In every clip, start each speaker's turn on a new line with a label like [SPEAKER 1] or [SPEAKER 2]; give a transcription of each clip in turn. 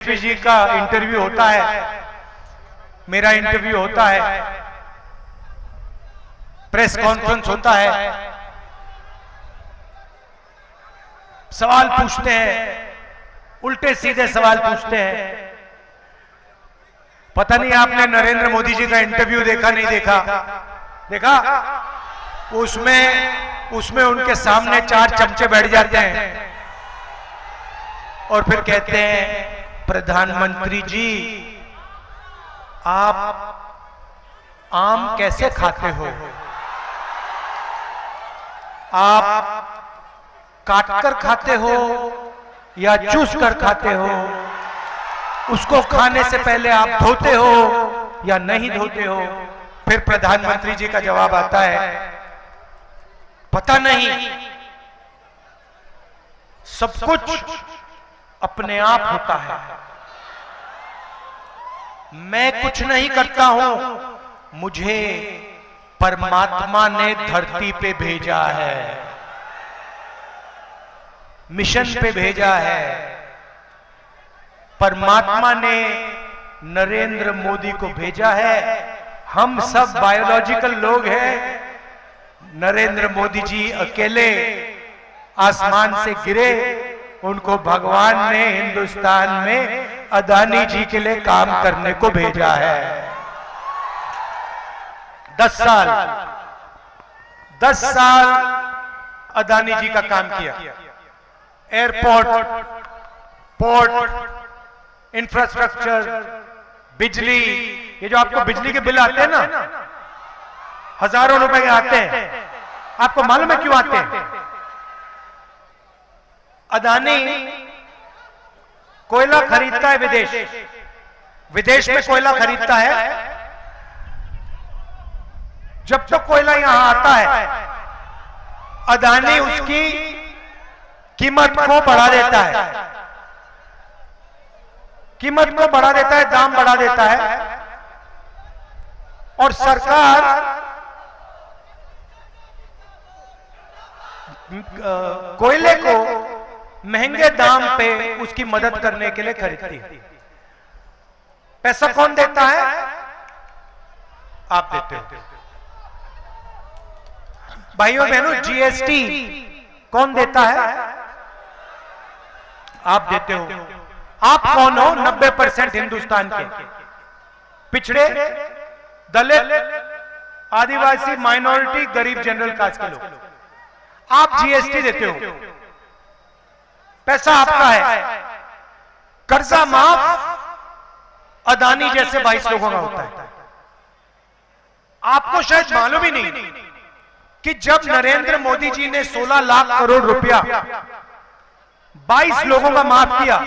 [SPEAKER 1] जी का इंटरव्यू होता है, मेरा इंटरव्यू होता है, प्रेस कॉन्फ्रेंस होता है, सवाल पूछते हैं, उल्टे सीधे सवाल पूछते हैं। पता नहीं आपने नरेंद्र मोदी जी का इंटरव्यू देखा नहीं देखा? देखा? उसमें उनके सामने 4 चमचे बैठ जाते हैं और फिर कहते हैं, प्रधानमंत्री जी आप आम कैसे खाते हो? आप काटकर खाते हो या चूस कर खाते हो? उसको खाने से पहले आप धोते हो या नहीं धोते हो? फिर प्रधानमंत्री जी का जवाब आता है, पता नहीं, सब कुछ अपने आप होता है, मैं कुछ नहीं करता हूं, मुझे परमात्मा ने धरती पे भेजा है, मिशन पे भेजा है। परमात्मा ने नरेंद्र मोदी को भेजा है। हम सब बायोलॉजिकल लोग हैं। नरेंद्र मोदी जी अकेले आसमान से गिरे, उनको भगवान ने हिंदुस्तान में अदानी जी के लिए काम करने को भेजा है। 10 साल अदानी जी का काम किया। एयरपोर्ट, पोर्ट, इंफ्रास्ट्रक्चर, बिजली, ये जो आपको बिजली के बिल आते हैं ना, हजारों रुपए के आते हैं, आपको मालूम है क्यों आते हैं? अदानी कोयला खरीदता है विदेश में कोयला खरीदता है। जब तक कोयला यहां आता है, अदानी उसकी कीमत को बढ़ा देता है, कीमत को बढ़ा देता है, दाम बढ़ा देता है, और सरकार कोयले को महंगे दाम पे उसकी मदद करने के लिए खरीदती है। पैसा कौन देता है? आप देते हो। भाइयों बहनों, जीएसटी कौन देता है? आप देते हो। आप कौन हो? 90% हिंदुस्तान के पिछड़े, दलित, आदिवासी, माइनॉरिटी, गरीब, जनरल कास्ट के लोग। आप जीएसटी देते हो, पैसा आपका है। कर्जा माफ अदानी जैसे 22 लोगों का होता है। आपको शायद मालूम ही नहीं कि जब नरेंद्र मोदी जी ने 16 लाख करोड़ रुपया 22 लोगों का माफ किया,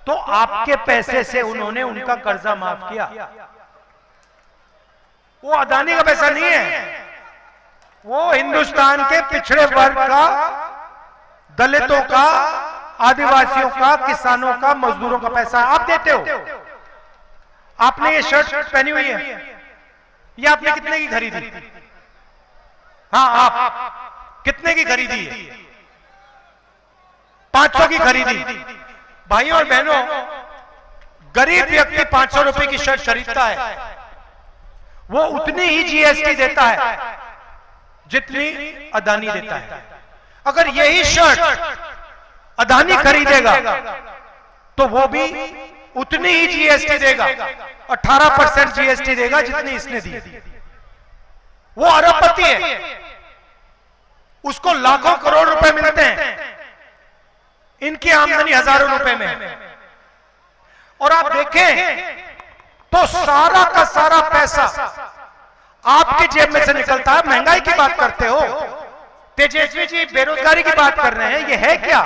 [SPEAKER 1] तो आपके पैसे से उन्होंने उनका कर्जा माफ किया। वो अदानी का पैसा नहीं है, वो हिंदुस्तान के पिछड़े वर्ग का, दलितों का, आदिवासियों का, किसानों का, मजदूरों का पैसा आप देते हो। आपने ये शर्ट पहनी हुई है, ये आपने कितने की खरीदी? हाँ, आप कितने की खरीदी है? 500 की खरीदी। भाइयों और बहनों, गरीब व्यक्ति 500 रुपए की शर्ट खरीदता है, वो उतनी ही जीएसटी देता है जितनी अदानी देता है। अगर यही शर्ट अदानी खरीदेगा तो वो भी उतनी ही जीएसटी देगा, 18% जीएसटी देगा जितनी इसने दी। वो अरबपति है, उसको लाखों करोड़ रुपए मिलते हैं, इनकी आमदनी हजारों रुपए में है। और आप देखें तो सारा का सारा पैसा आपकी जेब में से निकलता है। महंगाई की बात करते हो, तेजस्वी जी बेरोजगारी की बात कर रहे हैं, ये है क्या?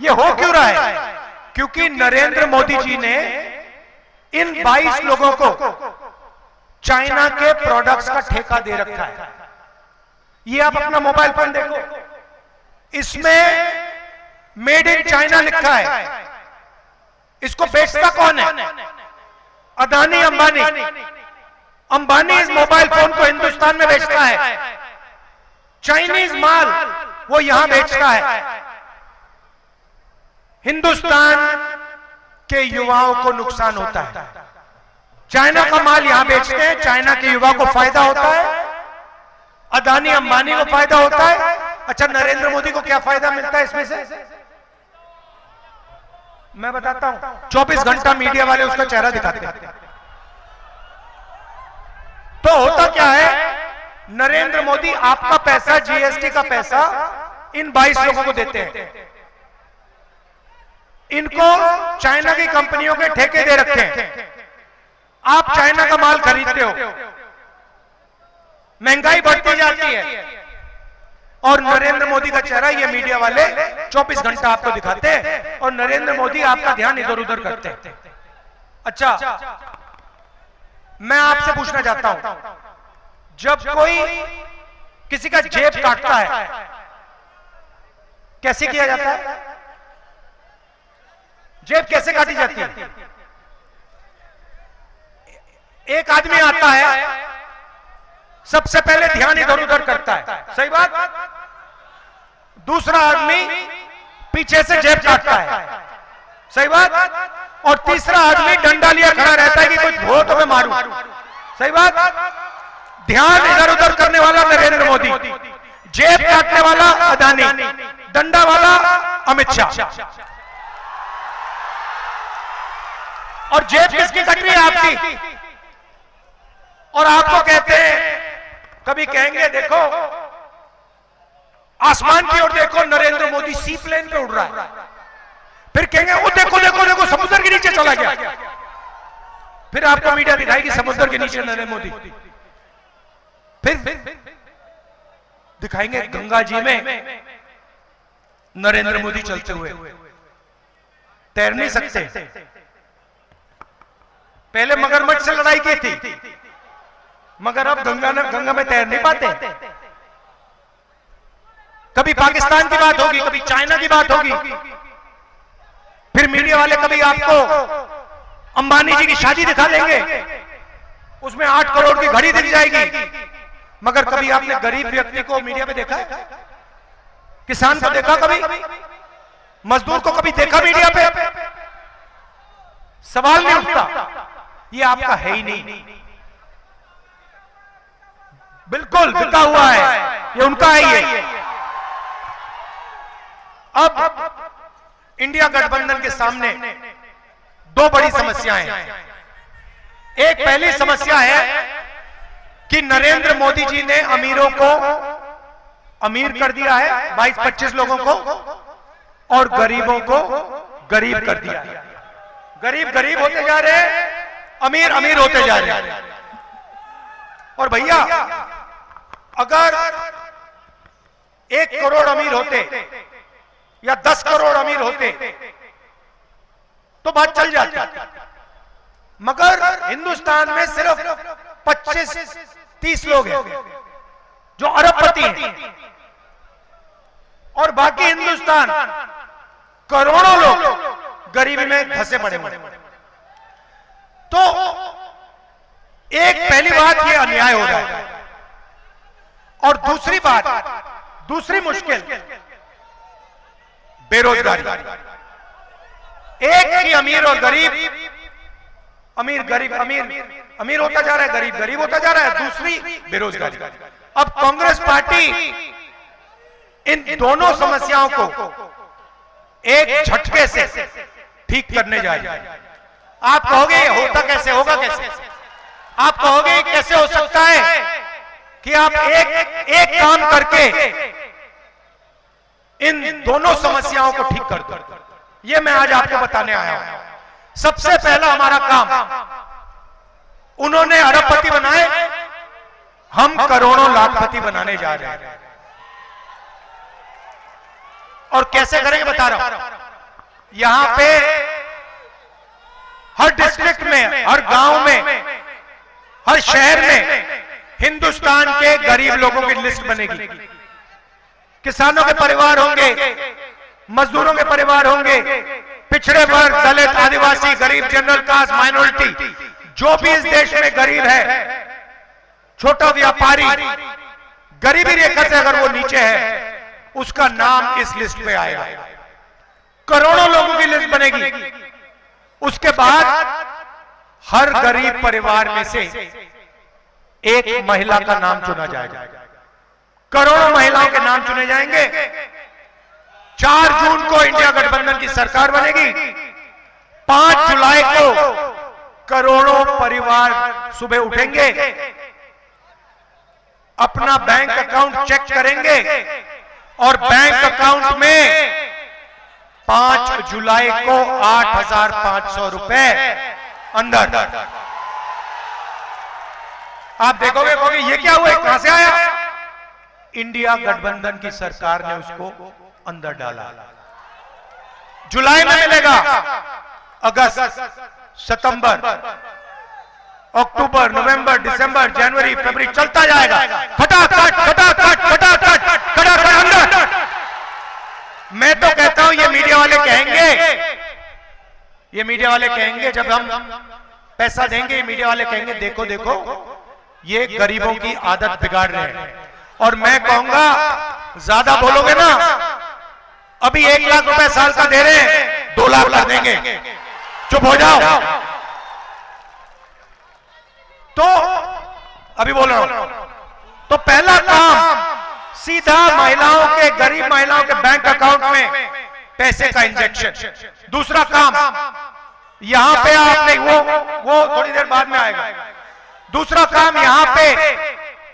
[SPEAKER 1] ये हो क्यों रहा है? क्योंकि नरेंद्र मोदी जी ने इन 22 लोगों को चाइना के प्रोडक्ट्स का ठेका दे रखा है। ये आप अपना मोबाइल फोन देखो, इसमें मेड इन चाइना लिखा है। इसको बेचता कौन है? अदानी, अंबानी। अंबानी इस मोबाइल फोन को हिंदुस्तान में बेचता है, चाइनीज माल वो यहां बेचता है। हिंदुस्तान के युवाओं को नुकसान होता है। चाइना का माल यहां बेचते हैं, चाइना के युवा को फायदा होता है, अदानी अंबानी को फायदा होता है। अच्छा, नरेंद्र मोदी को क्या फायदा मिलता है इसमें से? मैं बताता हूं। 24 घंटा मीडिया वाले उसका चेहरा दिखाते हैं। तो होता क्या है, नरेंद्र मोदी आपका पैसा, जीएसटी का पैसा इन 22 लोगों को देते हैं। इनको चाइना की कंपनियों के ठेके दे रखे हैं। आप चाइना का माल खरीदते हो, महंगाई बढ़ती जाती है, और नरेंद्र मोदी का चेहरा ये मीडिया वाले 24 घंटा आपको दिखाते हैं, और नरेंद्र मोदी आपका ध्यान इधर उधर करते हैं। अच्छा, मैं आपसे पूछना चाहता हूं, जब कोई किसी का जेब काटता है, कैसे किया जाता है? जेब कैसे काटी जाती है? एक आदमी आता है, सबसे पहले ध्यान इधर उधर करता है, सही बात। दूसरा आदमी पीछे से जेब काटता है, सही बात। और तीसरा आदमी डंडा लिया खड़ा रहता है कि कोई हो तो मैं मारूं, सही बात। ध्यान इधर उधर करने वाला नरेंद्र मोदी, जेब काटने वाला अदानी, डंडा वाला अमित शाह। और जेब किसकी कट रही है? आपकी। और आपको कहते हैं, कभी कहेंगे देखो आसमान की ओर देखो, नरेंद्र मोदी सी प्लेन पे उड़ रहा है। फिर कहेंगे वो देखो देखो देखो समुद्र के नीचे चला गया। फिर आपको मीडिया दिखाएगी समुद्र के नीचे नरेंद्र मोदी। फिर दिखाएंगे गंगा जी में नरेंद्र मोदी चलते हुए। तैर नहीं सकते। पहले मगरमच्छ से लड़ाई की थी, मगर अब गंगा में तैर नहीं पाते। कभी पाकिस्तान की बात होगी, कभी चाइना की बात होगी, फिर मीडिया वाले कभी आपको अंबानी जी की शादी दिखा देंगे, उसमें 8 करोड़ की घड़ी दिख जाएगी। मगर कभी आपने गरीब व्यक्ति को मीडिया पे देखा है? किसान को देखा कभी? मजदूर को कभी देखा मीडिया पे? सवाल नहीं उठता। ये आपका है ही नहीं, बिल्कुल बिका हुआ है, ये उनका है। ये अब इंडिया गठबंधन के सामने 2 बड़ी समस्याएं हैं। एक पहली समस्या है कि नरेंद्र मोदी जी ने अमीरों को अमीर कर दिया है, 22-25 लोगों को, और गरीबों को गरीब कर दिया है। गरीब गरीब होते जा रहे हैं, अमीर अमीर होते जा रहे हैं। और भैया, अगर 1 करोड़ अमीर होते या 10 करोड़ अमीर होते तो बात चल जाती। मगर हिंदुस्तान में सिर्फ 25-30 लोग हैं जो अरबपति हैं, और बाकी हिंदुस्तान करोड़ों लोग गरीबी में धंसे पड़े हुए। तो एक पहली बात ये अन्याय हो रहा है, और दूसरी बात, दूसरी मुश्किल बेरोजगारी। एक ही अमीर और गरीब, अमीर गरीब अमीर होता जा रहा है, गरीब गरीब होता जा रहा है। दूसरी बेरोजगारी। अब कांग्रेस पार्टी इन दोनों समस्याओं को एक झटके से ठीक करने जा रही है। आप कहोगे ये होता कैसे, होगा कैसे? आप कहोगे कैसे हो सकता है कि आप एक काम करके इन दोनों समस्याओं को ठीक कर दो? ये मैं आज आपको बताने आया हूं। सबसे पहला हमारा काम, उन्होंने अरबपति बनाए, हम करोड़ों लाखपति बनाने जा रहे हैं। और कैसे करेंगे बता रहा हूं। यहां पे हर डिस्ट्रिक्ट में, हर गांव में, हर शहर में हिंदुस्तान के गरीब लोगों की लिस्ट बनेगी। किसानों के परिवार होंगे, मजदूरों के परिवार होंगे, पिछड़े वर्ग, दलित, आदिवासी, गरीब, जनरल कास्ट, माइनॉरिटी, जो भी इस देश में गरीब है, छोटा व्यापारी, गरीबी रेखा से अगर वो नीचे है, उसका नाम इस लिस्ट पे आएगा। करोड़ों लोगों की लिस्ट बनेगी। उसके बाद हर गरीब परिवार में से एक महिला का नाम चुना जाएगा। करोड़ों महिलाओं के नाम चुने जाएंगे। 4 जून को इंडिया गठबंधन की सरकार बनेगी। 5 जुलाई को करोड़ों परिवार सुबह उठेंगे, अपना बैंक अकाउंट चेक करेंगे और बैंक अकाउंट में 5 जुलाई को 8,500 रुपए अंदर। आप देखोगे कहोगे ये क्या हुआ, कहां से आया? इंडिया गठबंधन की सरकार ने उसको अंदर डाला। जुलाई में मिलेगा, अगस्त, सितंबर, अक्टूबर, नवंबर, दिसंबर, जनवरी, फरवरी चलता जाएगा। खटाखट खटाखट खटाखट खटाखट अंदर। मैं तो कहता हूं ये मीडिया वाले कहेंगे जब हम पैसा देंगे, ये मीडिया वाले कहेंगे देखो देखो ये गरीबों की आदत बिगाड़ रहे हैं। और मैं कहूंगा ज्यादा बोलोगे ना, अभी 1 लाख रुपए साल का दे रहे हैं, 2 लाख कर देंगे, चुप हो जाओ। तो अभी बोल रहा हूं, तो पहला काम सीधा महिलाओं के, गरीब महिलाओं के बैंक अकाउंट में पैसे का इंजेक्शन। दूसरा काम, यहां पे आपने वो थोड़ी देर बाद में आएगा। दूसरा काम, यहां पे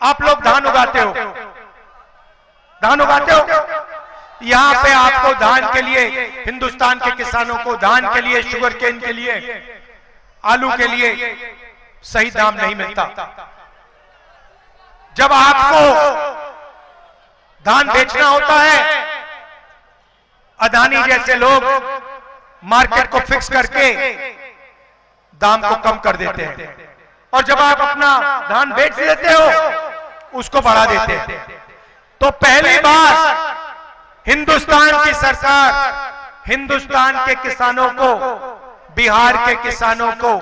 [SPEAKER 1] आप लोग धान उगाते हो, यहां पे आपको धान के लिए, हिंदुस्तान के किसानों को धान के लिए, शुगर केन के लिए, आलू के लिए सही दाम नहीं मिलता। जब आपको धान बेचना होता है, अदानी जैसे लोग मार्केट को फिक्स करके दाम को कम कर देते हैं, और जब आप अपना धान बेच देते हो उसको बढ़ा देते हैं। तो पहली बार हिंदुस्तान की सरकार हिंदुस्तान के किसानों को, बिहार के किसानों को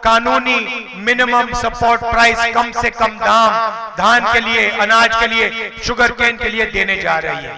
[SPEAKER 1] कानूनी मिनिमम सपोर्ट प्राइस, कम से कम दाम धान के लिए, अनाज के लिए, शुगर केन के लिए देने जा रही है।